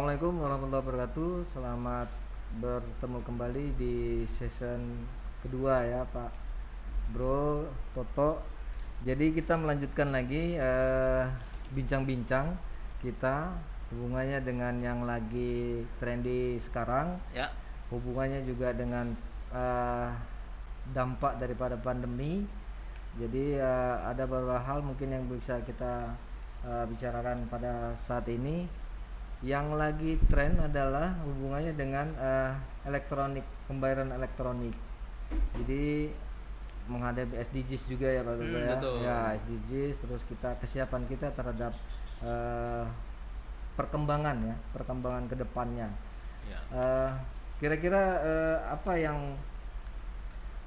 Assalamualaikum warahmatullahi wabarakatuh. Selamat bertemu kembali di season kedua ya Pak Bro Toto. Jadi kita melanjutkan lagi bincang-bincang kita hubungannya dengan yang lagi trendy sekarang. Ya, Hubungannya juga dengan dampak daripada pandemi. Jadi ada beberapa hal mungkin yang bisa kita bicarakan pada saat ini. Yang lagi tren adalah hubungannya dengan elektronik, pembayaran elektronik. Jadi menghadapi SDGs juga ya Pak Toto ya. betul. Ya SDGs, terus kesiapan kita terhadap perkembangan kedepannya. Ya. Kira-kira apa yang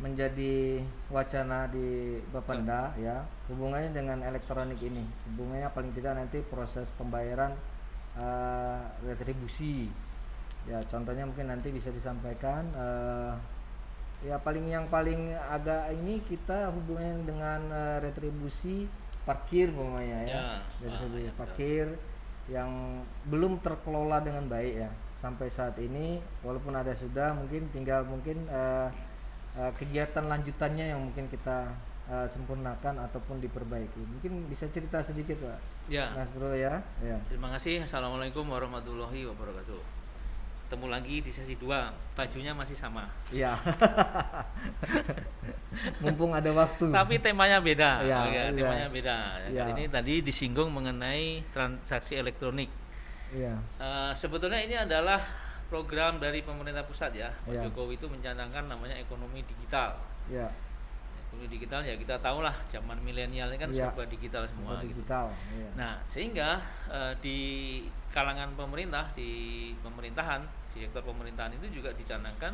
menjadi wacana di Bapenda ya hubungannya dengan elektronik ini, hubungannya paling tidak nanti proses pembayaran retribusi ya, contohnya mungkin nanti bisa disampaikan ya yang paling agak ini kita hubungannya dengan retribusi parkir pokoknya ya, retribusi parkir yang belum terkelola dengan baik ya sampai saat ini, walaupun ada sudah mungkin tinggal kegiatan lanjutannya yang mungkin kita sempurnakan ataupun diperbaiki. Mungkin bisa cerita sedikit Pak Ya. Mas Bro ya. Terima kasih. Assalamualaikum warahmatullahi wabarakatuh. Ketemu lagi di sesi 2. Bajunya masih sama. Iya. Mumpung ada waktu. Tapi temanya beda. Iya, Temanya beda. Iya. Ini tadi disinggung mengenai transaksi elektronik. Iya. Sebetulnya ini adalah program dari pemerintah pusat ya. Pak Iya. Jokowi itu mencanangkan namanya ekonomi digital. Iya. Ekonomi digital ya kita tahu lah, zaman milenial ini kan Iya. serba digital semua. Serba gitu. digital. Iya. Nah, sehingga di kalangan pemerintah, di pemerintahan, di sektor pemerintahan itu juga dicanangkan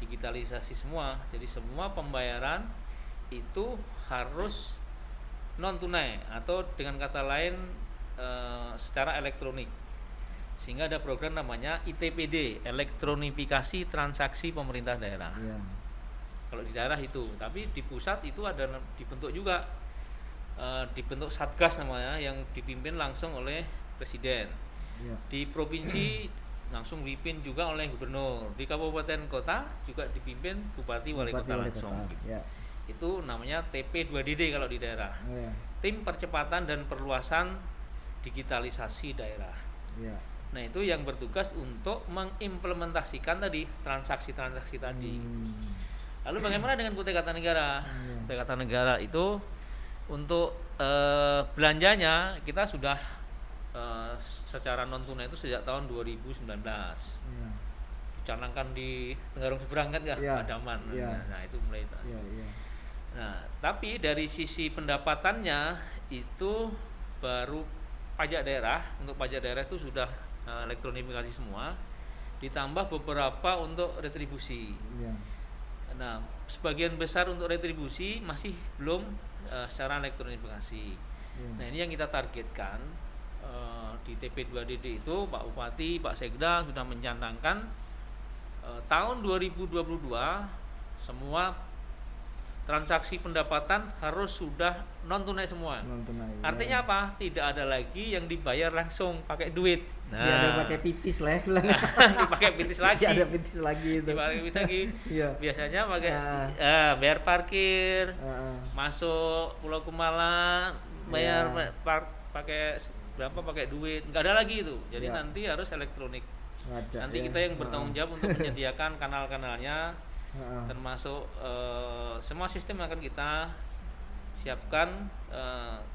digitalisasi semua. Jadi semua pembayaran itu harus non tunai atau dengan kata lain secara elektronik. Sehingga ada program namanya ITPD, elektronifikasi transaksi pemerintah daerah. Iya. Kalau di daerah itu, tapi di pusat itu ada dibentuk juga, dibentuk satgas namanya yang dipimpin langsung oleh presiden. Iya. Di provinsi langsung dipimpin juga oleh gubernur. Di kabupaten kota juga dipimpin bupati wali kota langsung. Iya. Itu namanya TP2DD kalau di daerah. Iya. Tim percepatan dan perluasan digitalisasi daerah. Iya. Nah, itu yang bertugas untuk mengimplementasikan tadi transaksi-transaksi tadi. Lalu bagaimana dengan Kutai Kartanegara? Kutai Kartanegara itu untuk belanjanya kita sudah secara non tunai itu sejak tahun 2019. Iya. Dicanangkan di Tenggarong Seberang kan ya, Iya. Padaman. Iya. Nah, itu mulai. Iya. Iya. Nah, tapi dari sisi pendapatannya itu baru pajak daerah. Untuk pajak daerah itu sudah elektronifikasi semua, ditambah beberapa untuk retribusi. Iya. Nah, sebagian besar untuk retribusi masih belum secara elektronifikasi. Nah, ini yang kita targetkan di TP2DD itu Pak Bupati, Pak Sekda sudah mencanangkan tahun 2022 semua transaksi pendapatan harus sudah non tunai semua. Non-tunai. Artinya Iya. apa? Tidak ada lagi yang dibayar langsung pakai duit. Dia ada pakai pitis lah ya. Dipakai pitis lagi. Ada pitis lagi itu. Dipakai pitis lagi. Iya. Biasanya pakai bayar parkir, masuk Pulau Kumala, bayar pakai berapa pakai duit. Enggak ada lagi itu. Jadi Iya. nanti harus elektronik. Ada, Nanti ya. kita yang bertanggung jawab untuk menyediakan kanal-kanalnya, Heeh. termasuk semua sistem akan kita siapkan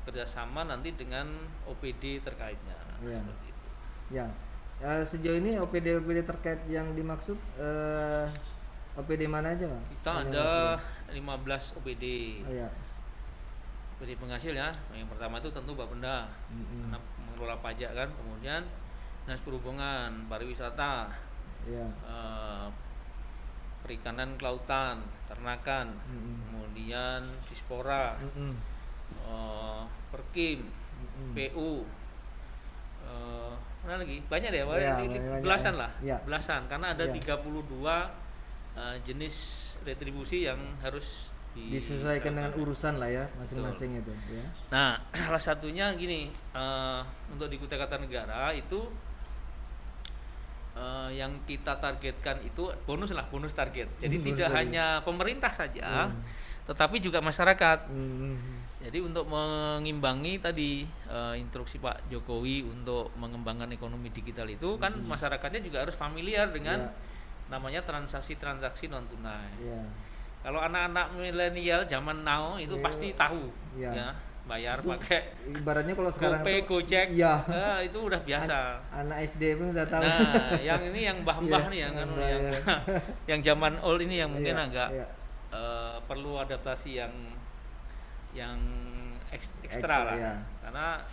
kerjasama nanti dengan OPD terkaitnya. Iya. Seperti itu. Ya. Sejauh ini OPD terkait yang dimaksud OPD mana aja Pak? Kita Yang ada OPD. 15 OPD. Oh ya. OPD penghasil ya. Yang pertama itu tentu Bapenda, karena mengelola pajak kan. Kemudian Dinas Perhubungan, Pariwisata, Iya. Perikanan, Kelautan, Ternakan, kemudian Dispora, Perkim, PU, mana lagi? Banyak deh, Iya, ini banyak, belasan ya. lah, Iya. belasan, karena ada Iya. 32 jenis retribusi yang harus Disesuaikan dengan urusan lah ya masing-masing itu ya. Nah, salah satunya gini, untuk di Kutai Kartanegara itu yang kita targetkan itu bonus target. Jadi Bonus tidak tadi. hanya pemerintah saja, tetapi juga masyarakat. Hmm. Jadi untuk mengimbangi tadi instruksi Pak Jokowi untuk mengembangkan ekonomi digital itu kan masyarakatnya juga harus familiar dengan namanya transaksi-transaksi non tunai. Kalau anak-anak milenial zaman now itu pasti tahu ya, bayar Itu pakai ibaratnya kalau sekarang GoPay, Gojek, itu udah biasa. Anak SD pun udah tahu. Nah, yang ini yang mbah-mbah nih yang zaman old ini yang mungkin agak perlu adaptasi yang ekstra lah, karena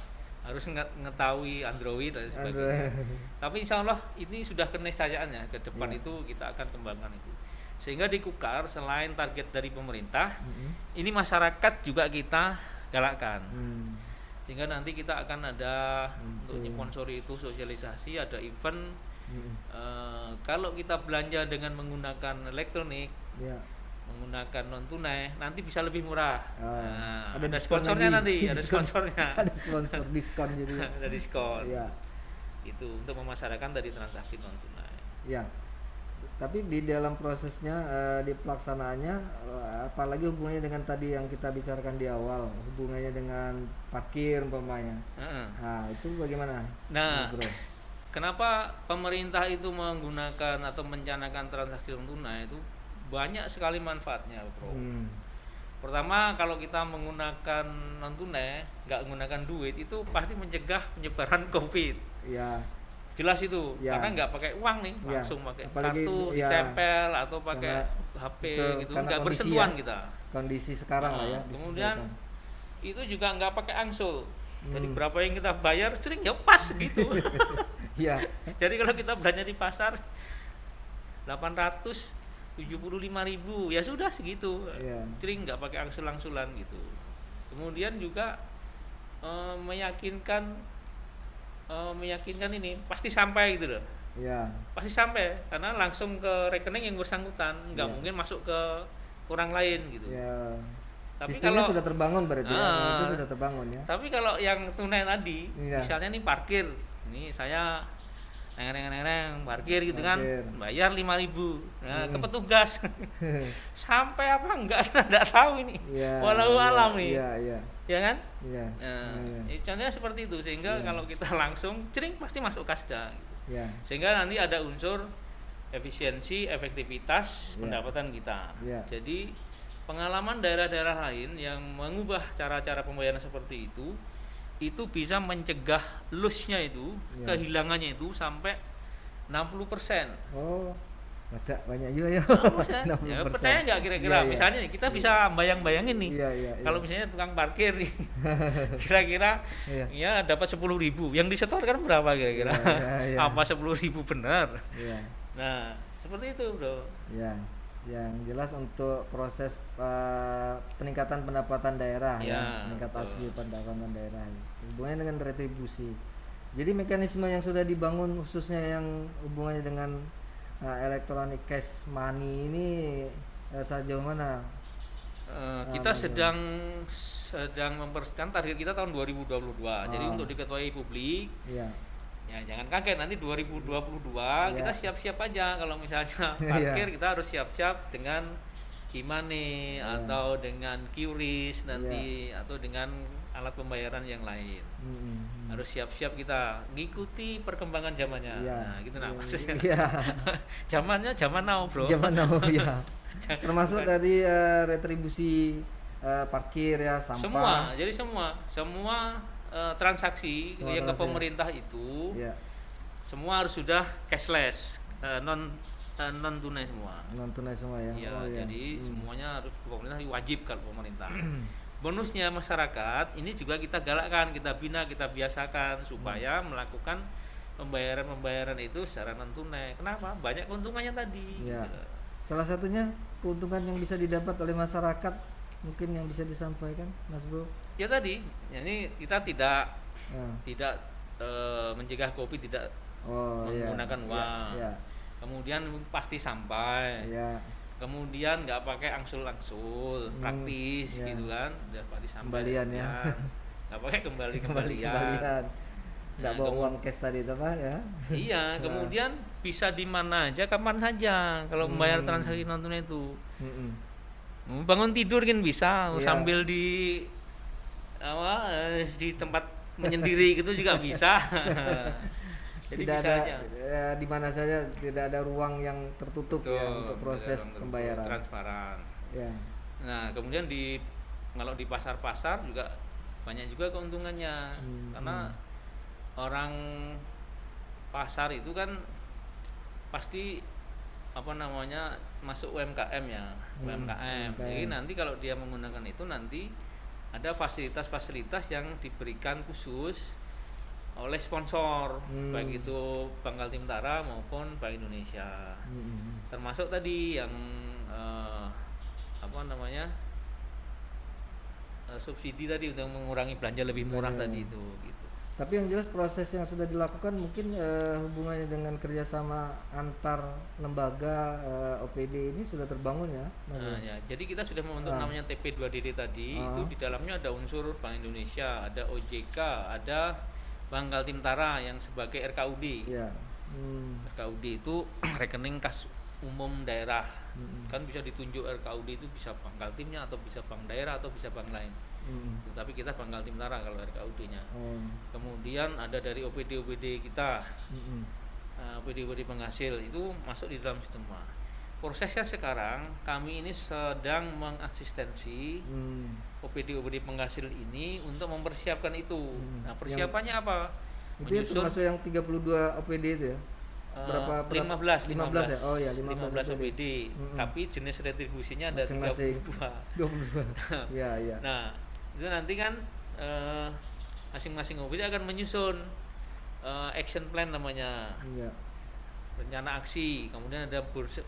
harus mengetahui Android dan sebagainya. Tapi insya Allah ini sudah keniscayaannya ke depan itu kita akan kembangkan itu. Sehingga di Kukar selain target dari pemerintah, ini masyarakat juga kita galakkan. Sehingga nanti kita akan ada untuk sponsori itu sosialisasi, ada event. Kalau kita belanja dengan menggunakan elektronik, menggunakan non tunai, nanti bisa lebih murah. Ada sponsornya nanti, ada sponsornya. Ada sponsor diskon jadi. Ada diskon. Itu untuk memasarkan dari transaksi non tunai. Tapi di dalam prosesnya, di pelaksanaannya, apalagi hubungannya dengan tadi yang kita bicarakan di awal, hubungannya dengan parkir umpamanya. Nah, itu bagaimana? Nah, bro, kenapa pemerintah itu menggunakan atau mencanangkan transaksi non tunai itu banyak sekali manfaatnya, bro. Pertama, kalau kita menggunakan non tunai, nggak menggunakan duit, itu pasti mencegah penyebaran COVID. Jelas itu, karena nggak pakai uang nih, langsung pakai kartu, ditempel atau pakai HP gitu, nggak bersentuhan kita. Kondisi sekarang lah ya. Kemudian itu juga nggak pakai angsul. Jadi berapa yang kita bayar, sering ya pas gitu. Jadi kalau kita belanja di pasar 875.000, ya sudah segitu. Sering nggak pakai angsul-angsulan gitu. Kemudian juga meyakinkan ini pasti sampai gitu loh. Pasti sampai karena langsung ke rekening yang bersangkutan, nggak mungkin masuk ke orang lain gitu. Tapi sistemnya kalau sudah terbangun berarti itu sudah terbangun ya. Tapi kalau yang tunai tadi, misalnya nih parkir, ini saya neng parkir gitu kan, bayar 5.000, ke petugas. Sampai apa enggak tahu ini. Walau alam nih. Ya kan? Contohnya seperti itu, sehingga kalau kita langsung cering pasti masuk kasda gitu. Sehingga nanti ada unsur efisiensi, efektivitas pendapatan kita. Jadi pengalaman daerah-daerah lain yang mengubah cara-cara pembayaran seperti itu bisa mencegah loss-nya itu, kehilangannya itu sampai 60%. Ada banyak juga ya. Ya percaya nggak kira-kira? Misalnya nih, kita bisa bayang-bayangin nih. Kalau misalnya tukang parkir nih, kira-kira ya dapat 10.000, yang disetorkan berapa kira-kira? Apa 10.000 benar? Nah, seperti itu, bro. Yang jelas untuk proses peningkatan pendapatan daerah, peningkatan asli pendapatan daerah, hubungannya dengan retribusi. Jadi mekanisme yang sudah dibangun khususnya yang hubungannya dengan electronic cash money ini sejauh mana? Kita sedang mempersiapkan target kita tahun 2022. Jadi untuk diketuai publik. Ya jangan kaget nanti 2022 kita siap-siap aja kalau misalnya parkir kita harus siap-siap dengan e-money atau dengan QRIS nanti atau dengan alat pembayaran yang lain. Harus siap-siap kita ngikuti perkembangan zamannya. Nah, gitu maksudnya. Zamannya zaman now, bro. Zaman now ya. Termasuk dari retribusi parkir ya, sampah. Jadi semua transaksi yang ke pemerintah itu semua harus sudah cashless, non tunai semua. Non tunai semua ya. Jadi semuanya harus pemerintah wajib kalau pemerintah. Bonusnya masyarakat ini juga kita galakkan, kita bina, kita biasakan supaya melakukan pembayaran itu secara non tunai. Kenapa? Banyak keuntungannya tadi. Gitu. Salah satunya keuntungan yang bisa didapat oleh masyarakat mungkin yang bisa disampaikan, Mas Bro. Ya tadi, ini kita tidak mencegah kopi tidak menggunakan uang. Kemudian pasti sampai. Kemudian nggak pakai angsul-angsul, praktis gitu kan, udah pasti sampai. Kembalian ya. Nggak pakai kembalian. nggak bawa uang cash tadi itu Pak ya. Iya, kemudian bisa di mana aja, kapan saja kalau membayar transaksi non tunai itu. Bangun tidur kan bisa, sambil di tempat menyendiri gitu juga bisa. Jadi tidak bisa ada aja. Di mana saja, tidak ada ruang yang tertutup ya untuk proses pembayaran. Transparan. Ya. Nah, kemudian kalau di pasar-pasar juga banyak juga keuntungannya, karena orang pasar itu kan pasti masuk UMKM ya, UMKM. Jadi nanti kalau dia menggunakan itu nanti ada fasilitas-fasilitas yang diberikan khusus oleh sponsor, baik itu Bank Kaltim-Tara maupun Bank Indonesia. Termasuk tadi yang subsidi tadi untuk mengurangi belanja lebih murah tadi itu gitu. Tapi yang jelas proses yang sudah dilakukan mungkin hubungannya dengan kerjasama antar lembaga OPD ini sudah terbangun ya. Ya, jadi kita sudah membentuk namanya TP2DD tadi. Itu di dalamnya ada unsur Bank Indonesia, ada OJK, ada Bank Kaltim-Tara yang sebagai RKUD. Ya. RKUD itu rekening kas umum daerah. Kan bisa ditunjuk RKUD itu bisa Bank Kaltimnya atau bisa bank daerah atau bisa bank lain. Tapi kita Bank Kaltim-Tara kalau RKUD-nya. Kemudian ada dari OPD kita, OPD penghasil itu masuk di dalam sistem. Prosesnya sekarang kami ini sedang mengasistensi OPD penghasil ini untuk mempersiapkan itu. Nah, persiapannya apa? Itu termasuk yang 32 OPD itu ya? Berapa 15 ya? Oh ya, 15 OPD. Tapi jenis retribusinya ada 32. Iya, iya. Nah, itu nanti kan masing-masing OPD akan menyusun action plan namanya. Iya. Rencana aksi, kemudian ada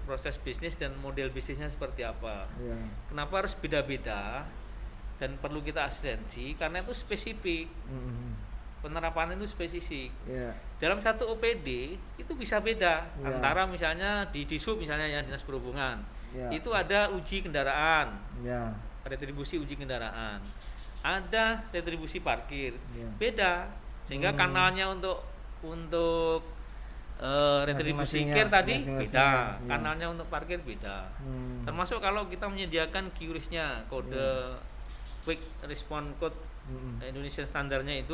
proses bisnis dan model bisnisnya seperti apa. Iya. Kenapa harus beda-beda dan perlu kita asistensi? Karena itu spesifik. Penerapan itu spesifik. Dalam satu OPD itu bisa beda antara misalnya di Disub misalnya ya, Dinas Perhubungan. Itu ada uji kendaraan. Retribusi uji kendaraan. Ada retribusi parkir. Beda. Sehingga kanalnya untuk retribusi kir tadi beda. Kanalnya untuk parkir beda. Termasuk kalau kita menyediakan QRIS-nya, kode Quick Response Code Indonesia standarnya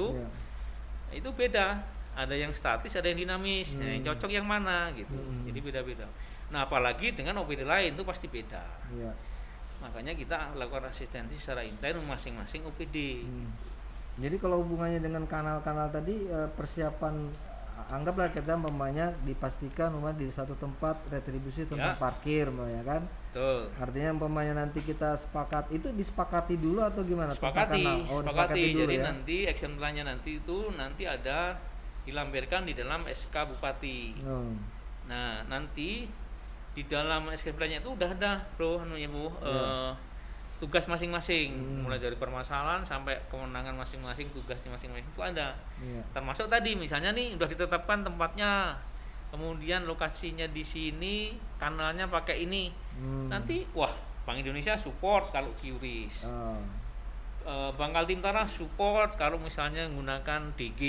itu beda, ada yang statis, ada yang dinamis. Nah, yang cocok yang mana gitu. Jadi beda-beda. Nah, apalagi dengan OPD lain itu pasti beda. Makanya kita lakukan asistensi secara intern masing-masing OPD. Jadi kalau hubungannya dengan kanal-kanal tadi, persiapan anggaplah kita dipastikan di satu tempat retribusi tentang parkir ya kan. Betul. Artinya nanti kita disepakati dulu atau gimana? Sepakati dulu. Jadi ya? nanti action plan-nya nanti ada dilampirkan di dalam SK Bupati. Nah, nanti di dalam SK plan-nya itu udah ada tugas masing-masing, mulai dari permasalahan sampai kewenangan masing-masing, tugasnya masing-masing itu ada. Termasuk tadi misalnya nih udah ditetapkan tempatnya, kemudian lokasinya di sini, kanalnya pakai ini. Nanti Bank Indonesia support kalau QRIS. Bank Kaltim-Tara support kalau misalnya menggunakan DG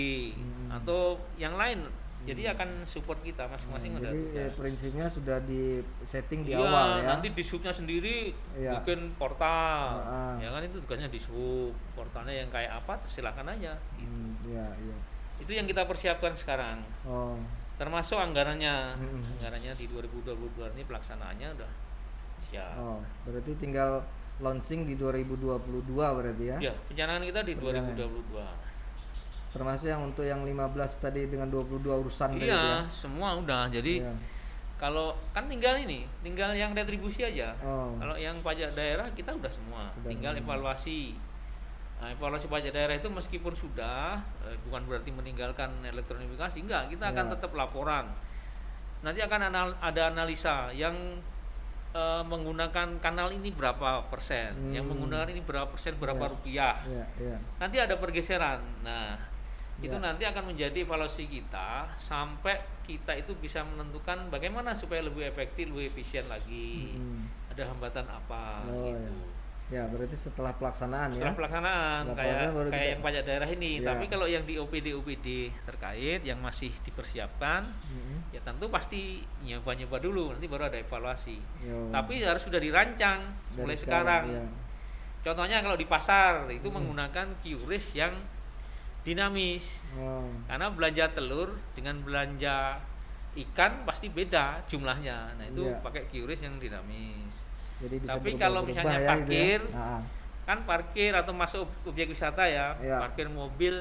atau yang lain. Jadi akan support kita masing-masing. Jadi prinsipnya sudah di setting di awal ya. Nanti di subnya sendiri bikin portal. Ya kan itu tugasnya di sub. Portalnya yang kayak apa silakan aja. Gitu. Itu yang kita persiapkan sekarang. Termasuk anggarannya. Anggarannya di 2022 ini pelaksanaannya udah siap. Berarti tinggal launching di 2022 berarti ya? Ya, perencanaan kita di 2022. Termasuk yang untuk yang 15 tadi dengan 22 urusan tadi ya? Semua udah. Jadi kalau kan tinggal yang retribusi aja. Kalau yang pajak daerah kita udah semua. Tinggal evaluasi. Nah, evaluasi pajak daerah itu meskipun sudah bukan berarti meninggalkan elektronifikasi, enggak, kita akan tetap laporan. Nanti akan ada analisa yang menggunakan kanal ini berapa persen, yang menggunakan ini berapa persen, berapa rupiah. Nanti ada pergeseran. Nah, itu nanti akan menjadi evaluasi kita sampai kita itu bisa menentukan bagaimana supaya lebih efektif, lebih efisien lagi. Ada hambatan apa gitu. Ya, berarti setelah pelaksanaan setelah ya. pelaksanaan Setelah kayak pelaksanaan baru kayak kita- yang pajak daerah ini. Ya. Tapi kalau yang di OPD terkait yang masih dipersiapkan, ya tentu pasti nyoba-nyoba dulu, nanti baru ada evaluasi. Yo. Tapi harus sudah dirancang Dari mulai sekarang. ya. Contohnya kalau di pasar itu menggunakan QRIS yang dinamis. Oh. Karena belanja telur dengan belanja ikan pasti beda jumlahnya. Nah, itu Iya. pakai QRIS yang dinamis. Jadi bisa Tapi berubah-berubah kalau misalnya ya, parkir, gitu ya. kan parkir atau masuk objek wisata ya, Iya. parkir mobil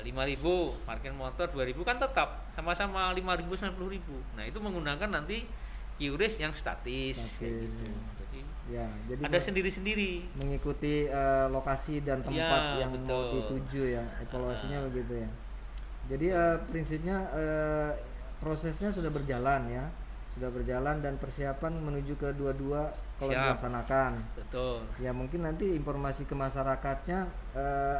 5.000, parkir motor 2.000 kan tetap sama-sama 5.000 90.000. Nah, itu menggunakan nanti QRIS yang statis kayak gitu. Jadi Ya, jadi ada sendiri-sendiri. mengikuti lokasi dan tempat Ya, yang mau betul. dituju ya, evaluasinya begitu ya. Jadi prinsipnya prosesnya sudah berjalan ya, sudah berjalan dan persiapan menuju ke dua-dua kalau Siap. dilaksanakan. Betul. Ya mungkin nanti informasi ke masyarakatnya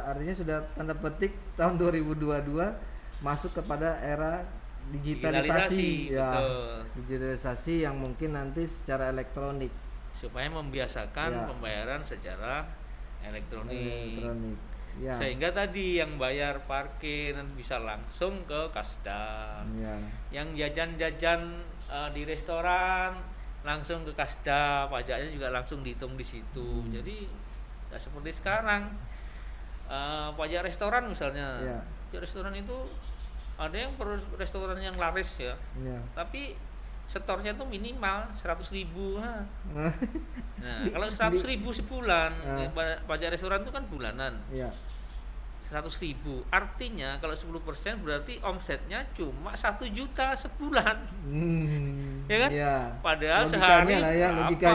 artinya sudah tanda petik tahun 2022 masuk kepada era digitalisasi ya, betul. digitalisasi yang mungkin nanti secara elektronik. Supaya membiasakan Ya. pembayaran secara elektronik. Elektronik. Ya. Sehingga tadi yang bayar parkir bisa langsung ke Kasda. Ya. Yang jajan-jajan di restoran langsung ke Kasda, pajaknya juga langsung dihitung di situ. Jadi nggak seperti sekarang. Pajak restoran misalnya. Ya. Pajak restoran itu ada yang restoran yang laris ya. Ya. Tapi setornya tuh minimal 100.000. Nah, Di- kalau 100.000 sebulan, Ah. pajak restoran itu kan bulanan. Ya. 100.000. Artinya kalau 10% berarti omsetnya cuma 1 juta sebulan. Hmm, Ya kan? ya. Padahal Logikanya sehari lah ya, berapa? logika.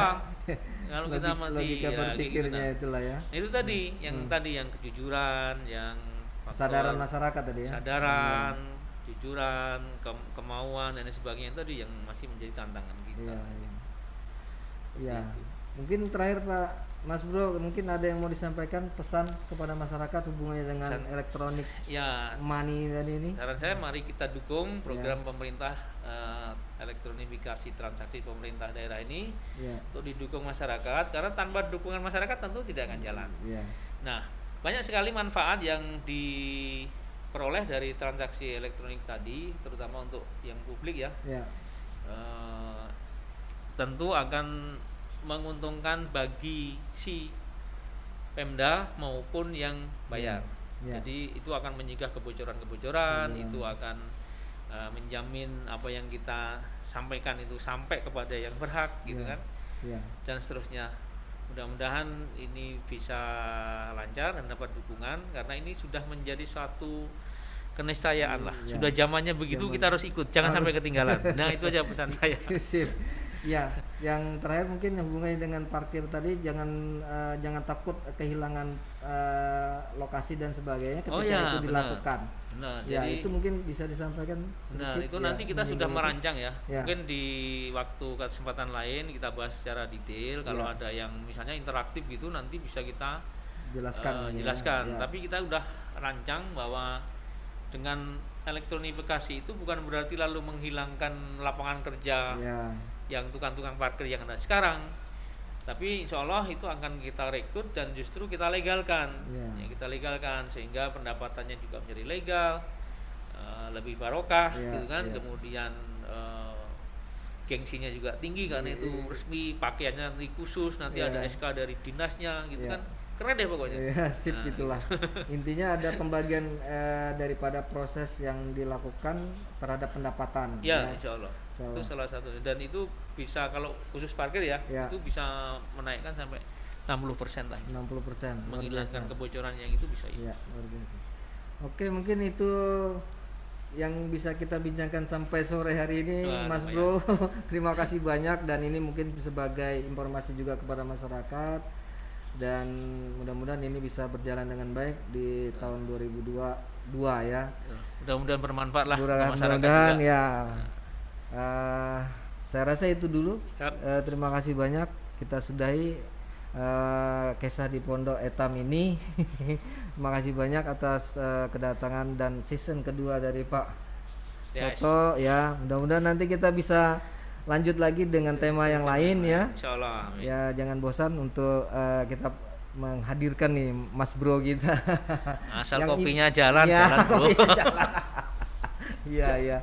Kalau kita amati, logika ya, kayak berpikirnya gitu, nah. itulah ya. Itu tadi yang tadi yang kejujuran, yang faktor Kesadaran masyarakat tadi ya. kesadaran, jujuran, kemauan dan sebagainya itu tadi yang masih menjadi tantangan kita. Iya, iya. Seperti Ya. itu. Mungkin terakhir Pak Mas Bro, mungkin ada yang mau disampaikan pesan kepada masyarakat hubungannya dengan Pesan. elektronik Ya, money tadi ini. saran saya mari kita dukung program Ya. pemerintah elektronifikasi transaksi pemerintah daerah ini Ya. untuk didukung masyarakat, karena tanpa dukungan masyarakat tentu tidak akan jalan. Ya. Nah, banyak sekali manfaat yang diperoleh dari transaksi elektronik tadi, terutama untuk yang publik ya. Ya. Tentu akan menguntungkan bagi si Pemda maupun yang bayar. Ya. Jadi itu akan mencegah kebocoran-kebocoran, Ya. itu akan menjamin apa yang kita sampaikan itu sampai kepada yang berhak gitu Ya. kan, Ya. dan seterusnya. Mudah-mudahan ini bisa lancar dan dapat dukungan, karena ini sudah menjadi suatu keniscayaan lah. Ya. Sudah zamannya begitu, Zaman. kita harus ikut, jangan Harus. sampai ketinggalan. Nah, itu aja pesan saya. Sip. Ya, yang terakhir mungkin hubungannya dengan parkir tadi, jangan takut kehilangan lokasi dan sebagainya ketika itu benar. dilakukan. Benar. Ya, Jadi itu mungkin bisa disampaikan benar, sedikit, itu ya, nanti kita sudah menyinggung itu. merancang ya. Ya. Mungkin di waktu kesempatan lain kita bahas secara detail. Kalau Ya. ada yang misalnya interaktif gitu, nanti bisa kita Jelaskan. ya. jelaskan. Ya. Tapi kita udah rancang bahwa dengan elektronifikasi itu bukan berarti lalu menghilangkan lapangan kerja Ya. yang tukang-tukang parkir yang ada sekarang. Tapi insya Allah itu akan kita rekrut dan justru kita legalkan. Ya. Ya, kita legalkan sehingga pendapatannya juga menjadi legal, lebih barokah, Ya, gitu kan. ya. Kemudian gengsinya juga tinggi karena itu resmi, pakaiannya nanti khusus, nanti Ya. ada SK dari dinasnya, gitu Ya. kan. Keren deh pokoknya. Ya, sip Nah, itulah. Intinya ada pembagian daripada proses yang dilakukan terhadap pendapatan. Ya, insya Allah. Insya Itu Allah. salah satu. Dan itu bisa kalau khusus parkir ya, Ya. itu bisa menaikkan sampai 60% lah. 60%. luar Menghilangkan biasa. kebocoran yang itu bisa. Iya, luar biasa. Oke, mungkin itu yang bisa kita bincangkan sampai sore hari ini, Wah, Mas lumayan. Bro. Terima kasih banyak, dan ini mungkin sebagai informasi juga kepada masyarakat, dan mudah-mudahan ini bisa berjalan dengan baik di tahun 2022 ya. Mudah-mudahan bermanfaat lah untuk masyarakat Mudah-mudahan juga. ya. Saya rasa itu dulu. Siap. Terima kasih banyak. Kita sudahi kisah di Pondok Etam ini. Terima kasih banyak atas kedatangan dan season kedua dari Pak Ya, Toto ya. Mudah-mudahan nanti kita bisa lanjut lagi dengan tema yang lain ya. Insyaallah. Ya jangan bosan untuk kita menghadirkan nih Mas Bro kita. Asal kopinya jalan, jalan bro. Iya iya.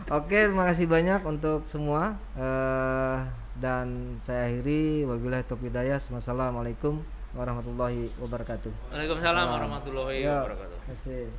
Oke, terima kasih banyak untuk semua. Dan saya akhiri, wabillahi taufiq hidayah. Wassalamualaikum warahmatullahi wabarakatuh. Waalaikumsalam warahmatullahi wabarakatuh. Terima kasih.